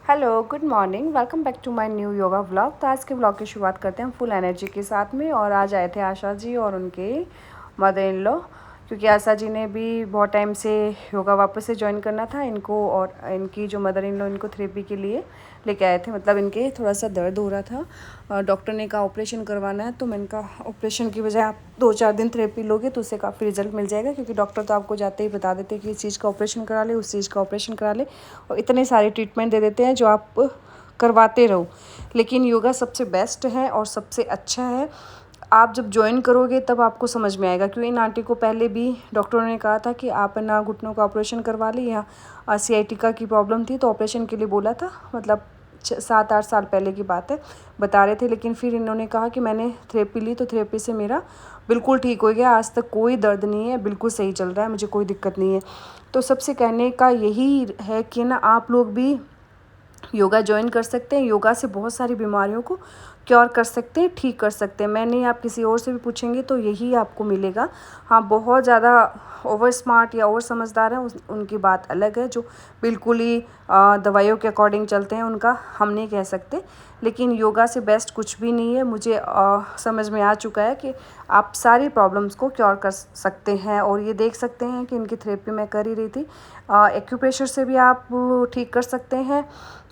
Hello, good morning, welcome back to my new yoga vlog. तो आज के व्लॉग की शुरुआत करते हैं फुल एनर्जी के साथ में। और आज आए थे आशा जी और उनके मदर इन लॉ, क्योंकि आशा जी ने भी बहुत टाइम से योगा वापस से ज्वाइन करना था इनको, और इनकी जो मदर इन लॉ इनको थेरेपी के लिए लेके आए थे। मतलब इनके थोड़ा सा दर्द हो रहा था, डॉक्टर ने कहा ऑपरेशन करवाना है। तो मैंने कहा ऑपरेशन की बजाय आप 2-4 दिन थेरेपी लोगे तो उससे काफ़ी रिजल्ट मिल जाएगा, क्योंकि डॉक्टर तो आपको जाते ही बता देते हैं कि इस चीज़ का ऑपरेशन करा ले, उस चीज़ का ऑपरेशन करा ले, और इतने सारे ट्रीटमेंट दे देते हैं जो आप करवाते रहो। लेकिन योगा सबसे बेस्ट है और सबसे अच्छा है। आप जब ज्वाइन करोगे तब आपको समझ में आएगा, क्योंकि इन आंटी को पहले भी डॉक्टरों ने कहा था कि आप ना घुटनों का ऑपरेशन करवा ली, या सियाटिका की प्रॉब्लम थी तो ऑपरेशन के लिए बोला था। मतलब 7-8 साल पहले की बात है, बता रहे थे। लेकिन फिर इन्होंने कहा कि मैंने थेरेपी ली तो थेरेपी से मेरा बिल्कुल ठीक हो गया, आज तक कोई दर्द नहीं है, बिल्कुल सही चल रहा है, मुझे कोई दिक्कत नहीं है। तो सबसे कहने का यही है कि ना आप लोग भी योगा ज्वाइन कर सकते हैं। योगा से बहुत सारी बीमारियों को क्योर कर सकते हैं, ठीक कर सकते हैं। मैं नहीं, आप किसी और से भी पूछेंगे तो यही आपको मिलेगा। हाँ, बहुत ज़्यादा ओवर स्मार्ट या ओवर समझदार हैं उनकी बात अलग है। जो बिल्कुल ही दवाइयों के अकॉर्डिंग चलते हैं उनका हम नहीं कह सकते। लेकिन योगा से बेस्ट कुछ भी नहीं है। मुझे समझ में आ चुका है कि आप सारी प्रॉब्लम्स को क्योर कर सकते हैं। और ये देख सकते हैं कि इनकी थेरेपी मैं कर ही रही थी। एक्यूप्रेशर से भी आप ठीक कर सकते हैं,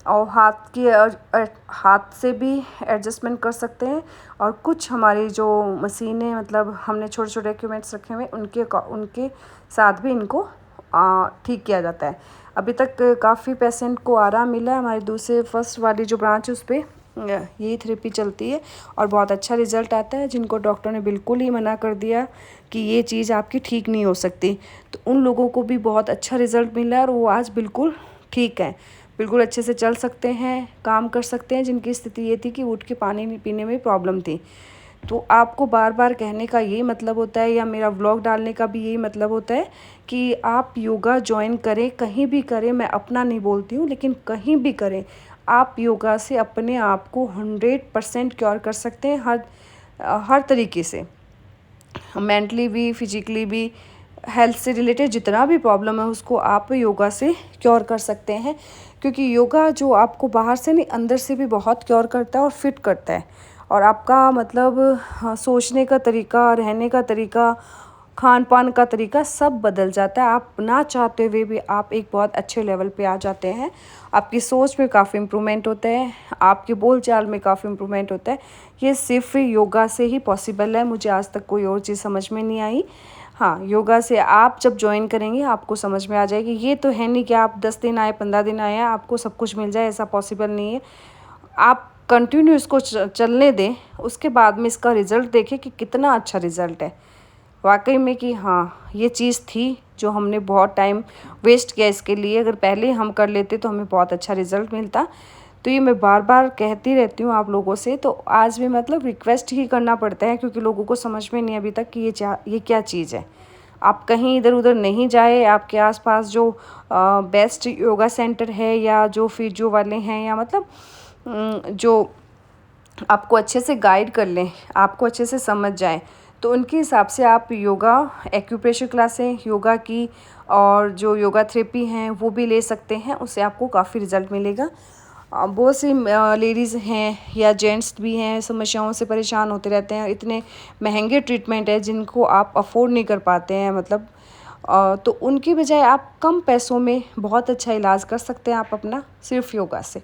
और हाथ से भी एडजस्टमेंट कर सकते हैं। और कुछ हमारी जो मशीनें, मतलब हमने छोटे छोटे इक्विपमेंट्स रखे हुए उनके साथ भी इनको ठीक किया जाता है। अभी तक काफ़ी पेशेंट को आराम मिला है। हमारी दूसरे फर्स्ट वाली जो ब्रांच है उस पर यही थेरेपी चलती है और बहुत अच्छा रिज़ल्ट आता है। जिनको डॉक्टर ने बिल्कुल ही मना कर दिया कि ये चीज़ आपकी ठीक नहीं हो सकती, तो उन लोगों को भी बहुत अच्छा रिज़ल्ट मिला और वो आज बिल्कुल ठीक है, बिल्कुल अच्छे से चल सकते हैं, काम कर सकते हैं। जिनकी स्थिति ये थी कि उठ के पानी नहीं पीने में प्रॉब्लम थी। तो आपको बार बार कहने का यही मतलब होता है, या मेरा व्लॉग डालने का भी यही मतलब होता है कि आप योगा ज्वाइन करें, कहीं भी करें। मैं अपना नहीं बोलती हूँ, लेकिन कहीं भी करें, आप योगा से अपने आप को 100% क्योर कर सकते हैं, हर तरीके से, मेंटली भी, फिजिकली भी। हेल्थ से रिलेटेड जितना भी प्रॉब्लम है उसको आप योगा से क्योर कर सकते हैं, क्योंकि योगा जो आपको बाहर से नहीं अंदर से भी बहुत क्योर करता है और फिट करता है। और आपका मतलब सोचने का तरीका, रहने का तरीका, खान पान का तरीका सब बदल जाता है। आप ना चाहते हुए भी आप एक बहुत अच्छे लेवल पे आ जाते हैं। आपकी सोच में काफ़ी इम्प्रूवमेंट होता है, आपके बोलचाल में काफ़ी इम्प्रूवमेंट होता है। ये सिर्फ योगा से ही पॉसिबल है। मुझे आज तक कोई और चीज़ समझ में नहीं आई। हाँ, योगा से आप जब ज्वाइन करेंगे आपको समझ में आ जाएगी। ये तो है नहीं कि आप 10 दिन आए, 15 दिन आए, आपको सब कुछ मिल जाए, ऐसा पॉसिबल नहीं है। आप कंटिन्यू इसको चलने दें, उसके बाद में इसका रिज़ल्ट देखें कि कितना अच्छा रिज़ल्ट है वाकई में, कि हाँ ये चीज़ थी जो हमने बहुत टाइम वेस्ट किया इसके लिए। अगर पहले हम कर लेते तो हमें बहुत अच्छा रिज़ल्ट मिलता। तो ये मैं बार बार कहती रहती हूँ आप लोगों से, तो आज भी मतलब रिक्वेस्ट ही करना पड़ता है, क्योंकि लोगों को समझ में नहीं अभी तक कि ये क्या चीज़ है। आप कहीं इधर उधर नहीं जाए, आपके आसपास जो बेस्ट योगा सेंटर है, या जो फिजियो वाले हैं, या मतलब जो आपको अच्छे से गाइड कर लें, आपको अच्छे से समझ जाए, तो उनके हिसाब से आप योगा, एक्यूप्रेशर क्लासें योगा की और जो योगा थेरेपी हैं वो भी ले सकते हैं। उससे आपको काफ़ी रिज़ल्ट मिलेगा। बहुत सी लेडीज़ हैं या जेंट्स भी हैं, समस्याओं से परेशान होते रहते हैं। इतने महंगे ट्रीटमेंट है जिनको आप अफोर्ड नहीं कर पाते हैं, मतलब तो उनकी बजाय आप कम पैसों में बहुत अच्छा इलाज कर सकते हैं आप अपना, सिर्फ योगा से।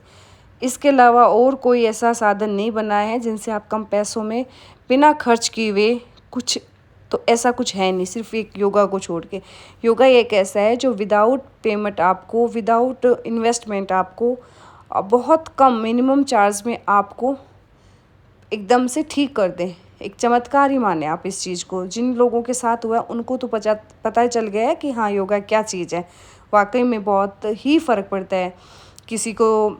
इसके अलावा और कोई ऐसा साधन नहीं बना है जिनसे आप कम पैसों में बिना खर्च किए हुए कुछ, तो ऐसा कुछ है नहीं, सिर्फ एक योगा को छोड़ के। योगा एक ऐसा है जो विदाउट पेमेंट आपको, विदाउट इन्वेस्टमेंट आपको, बहुत कम मिनिमम चार्ज में आपको एकदम से ठीक कर दें। एक चमत्कार ही माने आप इस चीज़ को। जिन लोगों के साथ हुआ उनको तो पता चल गया है कि हाँ योगा क्या चीज़ है। वाकई में बहुत ही फ़र्क पड़ता है। किसी को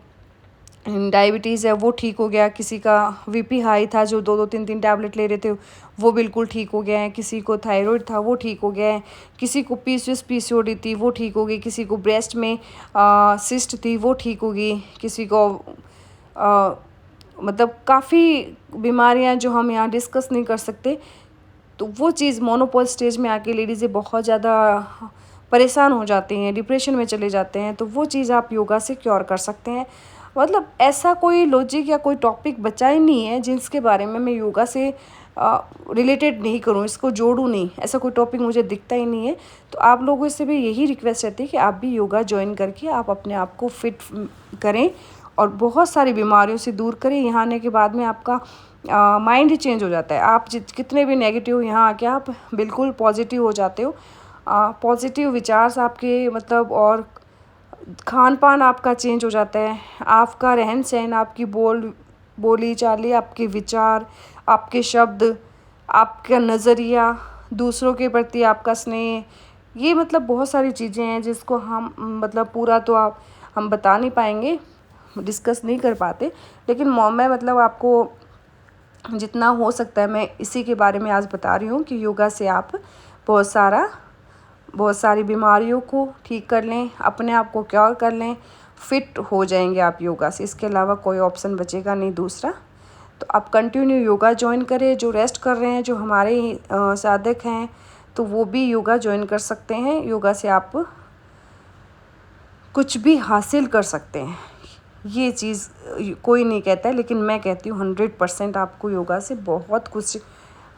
डायबिटीज़ है वो ठीक हो गया, किसी का बीपी हाई था जो 2-2 3-3 टैबलेट ले रहे थे वो बिल्कुल ठीक हो गया है, किसी को थायराइड था वो ठीक हो गया है, किसी को पीसीओडी थी वो ठीक हो गई, किसी को ब्रेस्ट में सिस्ट थी वो ठीक होगी, किसी को मतलब काफ़ी बीमारियां जो हम यहाँ डिस्कस नहीं कर सकते। तो वो चीज़ मोनोपॉज स्टेज में आके लेडीज़ें बहुत ज़्यादा परेशान हो जाती हैं, डिप्रेशन में चले जाते हैं, तो वो चीज़ आप योगा से क्योर कर सकते हैं। मतलब ऐसा कोई लॉजिक या कोई टॉपिक बचा ही नहीं है जिसके बारे में मैं योगा से रिलेटेड नहीं करूँ, इसको जोड़ूँ नहीं, ऐसा कोई टॉपिक मुझे दिखता ही नहीं है। तो आप लोगों से भी यही रिक्वेस्ट रहती है कि आप भी योगा ज्वाइन करके आप अपने आप को फिट करें और बहुत सारी बीमारियों से दूर करें। यहाँ आने के बाद में आपका माइंड ही चेंज हो जाता है। आप कितने भी नेगेटिव, यहाँ आके आप बिल्कुल पॉजिटिव हो जाते हो। पॉजिटिव विचार आपके मतलब, और खान पान आपका चेंज हो जाता है, आपका रहन सहन, आपकी बोली चाली, आपके विचार, आपके शब्द, आपका नज़रिया, दूसरों के प्रति आपका स्नेह, ये मतलब बहुत सारी चीज़ें हैं जिसको हम मतलब पूरा तो हम बता नहीं पाएंगे, डिस्कस नहीं कर पाते। लेकिन मैं मतलब आपको जितना हो सकता है मैं इसी के बारे में आज बता रही हूँ कि योगा से आप बहुत सारी बीमारियों को ठीक कर लें, अपने आप को क्योर कर लें, फिट हो जाएंगे आप योगा से। इसके अलावा कोई ऑप्शन बचेगा नहीं दूसरा। तो आप कंटिन्यू योगा ज्वाइन करें। जो रेस्ट कर रहे हैं, जो हमारे साधक हैं, तो वो भी योगा ज्वाइन कर सकते हैं। योगा से आप कुछ भी हासिल कर सकते हैं, ये चीज़ कोई नहीं कहता है, लेकिन मैं कहती हूँ 100% आपको योगा से बहुत कुछ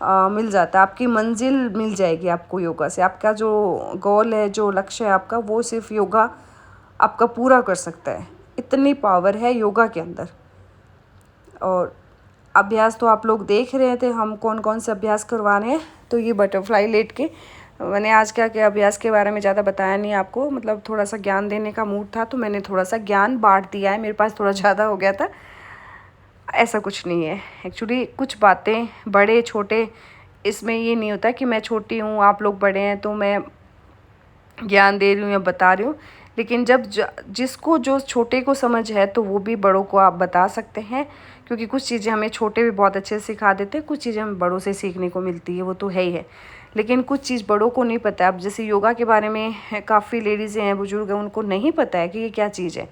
मिल जाता है। आपकी मंजिल मिल जाएगी आपको योगा से। आपका जो गोल है, जो लक्ष्य है आपका, वो सिर्फ योगा आपका पूरा कर सकता है। इतनी पावर है योगा के अंदर। और अभ्यास तो आप लोग देख रहे थे हम कौन कौन से अभ्यास करवा रहे हैं। तो ये बटरफ्लाई लेट के मैंने आज क्या क्या अभ्यास के बारे में ज़्यादा बताया नहीं आपको, मतलब थोड़ा सा ज्ञान देने का मूड था तो मैंने थोड़ा सा ज्ञान बांट दिया है, मेरे पास थोड़ा ज़्यादा हो गया था। ऐसा कुछ नहीं है एक्चुअली। कुछ बातें बड़े छोटे, इसमें ये नहीं होता कि मैं छोटी हूँ आप लोग बड़े हैं तो मैं ज्ञान दे रही हूँ या बता रही हूँ। लेकिन जब जिसको जो छोटे को समझ है तो वो भी बड़ों को आप बता सकते हैं, क्योंकि कुछ चीज़ें हमें छोटे भी बहुत अच्छे से सिखा देते हैं, कुछ चीज़ें हमें बड़ों से सीखने को मिलती है, वो तो है ही है। लेकिन कुछ चीज़ बड़ों को नहीं पता है। अब जैसे योगा के बारे में काफ़ी लेडीज़ें हैं, बुजुर्ग हैं, उनको नहीं पता है कि ये क्या चीज़ है।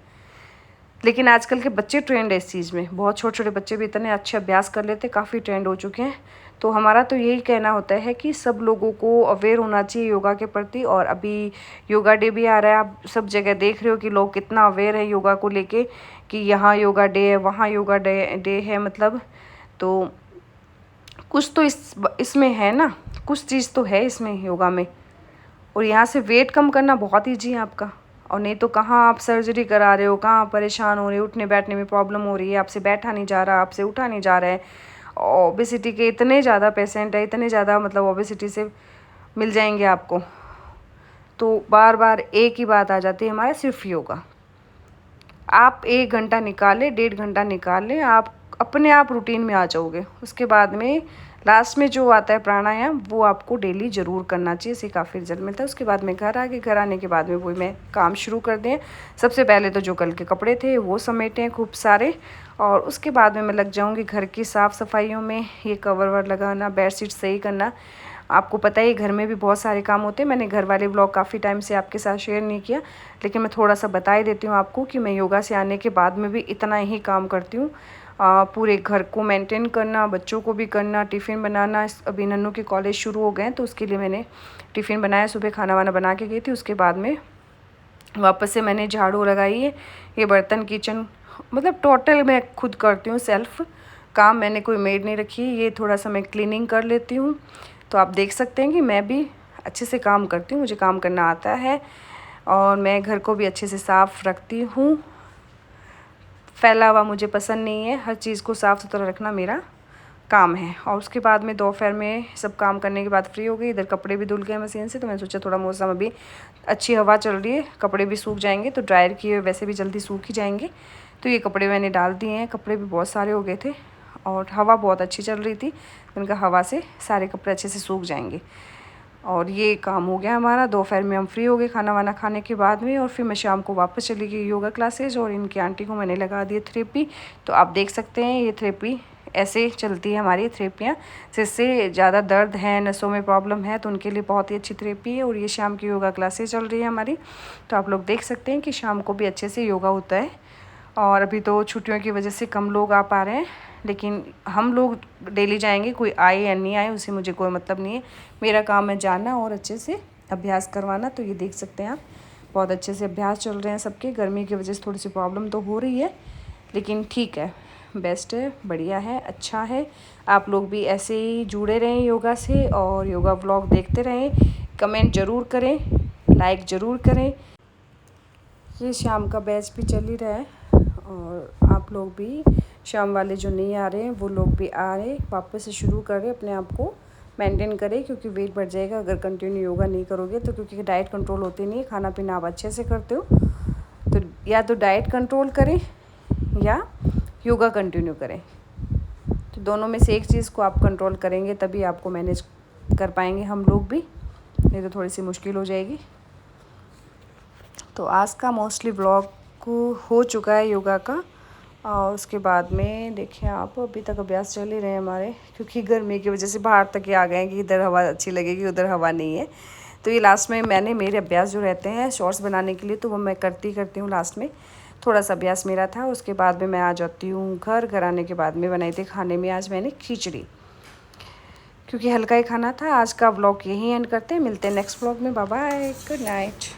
लेकिन आजकल के बच्चे ट्रेंड है इस चीज़ में, बहुत छोटे छोटे बच्चे भी इतने अच्छे अभ्यास कर लेते, काफ़ी ट्रेंड हो चुके हैं। तो हमारा तो यही कहना होता है कि सब लोगों को अवेयर होना चाहिए योगा के प्रति। और अभी योगा डे भी आ रहा है, आप सब जगह देख रहे हो कि लोग कितना अवेयर है योगा को लेके, कि यहाँ योगा डे है, वहाँ योगा डे है। मतलब तो कुछ तो इसमें है ना, कुछ चीज़ तो है इसमें योगा में। और यहाँ से वेट कम करना बहुत ईजी है आपका। और नहीं तो कहाँ आप सर्जरी करा रहे हो, कहाँ आप परेशान हो रहे हो, उठने बैठने में प्रॉब्लम हो रही है, आपसे बैठा नहीं जा रहा, आपसे उठा नहीं जा रहा है। ओबेसिटी के इतने ज़्यादा पेशेंट है, इतने ज़्यादा मतलब ओबेसिटी से मिल जाएंगे आपको। तो बार बार एक ही बात आ जाती है हमारे, सिर्फ योगा। आप 1 घंटा निकालें, 1.5 घंटा निकाल लें, आप अपने आप रूटीन में आ जाओगे। उसके बाद में लास्ट में जो आता है प्राणायाम, वो आपको डेली ज़रूर करना चाहिए, इससे काफ़ी रिजल्ट मिलता है। उसके बाद में घर आने के बाद में वही मैं काम शुरू कर दें। सबसे पहले तो जो कल के कपड़े थे वो समेटें खूब सारे, और उसके बाद में मैं लग जाऊँगी घर की साफ़ सफाइयों में। ये कवर वर लगाना, बेडशीट सही करना। आपको पता ही घर में भी बहुत सारे काम होते हैं। मैंने घर वाले व्लॉग काफ़ी टाइम से आपके साथ शेयर नहीं किया, लेकिन मैं थोड़ा सा बता ही देती हूँ आपको कि मैं योगा से आने के बाद में भी इतना ही काम करती हूँ। पूरे घर को मेंटेन करना, बच्चों को भी करना, टिफ़िन बनाना। अभी नन्नू के कॉलेज शुरू हो गए हैं तो उसके लिए मैंने टिफ़िन बनाया, सुबह खाना वाना बना के गई थी। उसके बाद में वापस से मैंने झाड़ू लगाई है, ये बर्तन, किचन, मतलब टोटल मैं खुद करती हूँ सेल्फ काम। मैंने कोई मेड नहीं रखी। ये थोड़ा सा मैं क्लीनिंग कर लेती हूँ। तो आप देख सकते हैं कि मैं भी अच्छे से काम करती हूँ, मुझे काम करना आता है। और मैं घर को भी अच्छे से साफ़ रखती हूँ, फैला हुआ मुझे पसंद नहीं है। हर चीज़ को साफ़ सुथरा रखना मेरा काम है। और उसके बाद में दोपहर में सब काम करने के बाद फ्री हो गई। इधर कपड़े भी धुल गए मशीन से, तो मैंने सोचा थोड़ा मौसम अभी अच्छी हवा चल रही है, कपड़े भी सूख जाएंगे, तो ड्रायर किए वैसे भी जल्दी सूख ही जाएंगे। तो ये कपड़े मैंने डाल दिए हैं। कपड़े भी बहुत सारे हो गए थे और हवा बहुत अच्छी चल रही थी। मैंने कहा हवा से सारे कपड़े अच्छे से सूख जाएंगे। और ये काम हो गया हमारा। दोपहर में हम फ्री हो गए खाना वाना खाने के बाद में। और फिर मैं शाम को वापस चली गई योगा क्लासेज, और इनकी आंटी को मैंने लगा दिया थेरेपी। तो आप देख सकते हैं ये थेरेपी ऐसे चलती है हमारी थेरेपियाँ, जिससे ज़्यादा दर्द है, नसों में प्रॉब्लम है, तो उनके लिए बहुत ही अच्छी थेरेपी है। और ये शाम की योगा क्लासेज चल रही है हमारी। तो आप लोग देख सकते हैं कि शाम को भी अच्छे से योगा होता है। और अभी तो छुट्टियों की वजह से कम लोग आ पा रहे हैं, लेकिन हम लोग डेली जाएंगे। कोई आए या नहीं आए उससे मुझे कोई मतलब नहीं है। मेरा काम है जाना और अच्छे से अभ्यास करवाना। तो ये देख सकते हैं आप, बहुत अच्छे से अभ्यास चल रहे हैं सबके। गर्मी की वजह से थोड़ी सी प्रॉब्लम तो हो रही है, लेकिन ठीक है, बेस्ट है, बढ़िया है, अच्छा है। आप लोग भी ऐसे ही जुड़े रहें योगा से और योगा व्लॉग देखते रहें। कमेंट ज़रूर करें, लाइक ज़रूर करें। ये शाम का बैच भी चल ही रहा है और आप लोग भी शाम वाले जो नहीं आ रहे हैं वो लोग भी आ रहे, वापस से शुरू करें, अपने आप को मेंटेन करें, क्योंकि वेट बढ़ जाएगा अगर कंटिन्यू योगा नहीं करोगे तो। क्योंकि डाइट कंट्रोल होती नहीं है, खाना पीना आप अच्छे से करते हो तो या तो डाइट कंट्रोल करें या योगा कंटिन्यू करें। तो दोनों में से एक चीज़ को आप कंट्रोल करेंगे तभी आपको मैनेज कर पाएंगे हम लोग भी, नहीं तो थोड़ी सी मुश्किल हो जाएगी। तो आज का मोस्टली व्लॉग हो चुका है योगा का। और उसके बाद में देखिए आप, अभी तक अभ्यास चल ही रहे हैं हमारे, क्योंकि गर्मी की वजह से बाहर तक ही आ गए हैं कि इधर हवा अच्छी लगेगी, उधर हवा नहीं है। तो ये लास्ट में मैंने मेरे अभ्यास जो रहते हैं शॉर्ट्स बनाने के लिए, तो वो मैं करती हूँ लास्ट में। थोड़ा सा अभ्यास मेरा था, उसके बाद में मैं आ जाती हूँ घर आने के बाद में बनाई थी खाने में आज मैंने खिचड़ी, क्योंकि हल्का ही खाना था। आज का व्लॉग यहीं एंड करते हैं, मिलते हैं नेक्स्ट व्लॉग में। Bye bye, good night.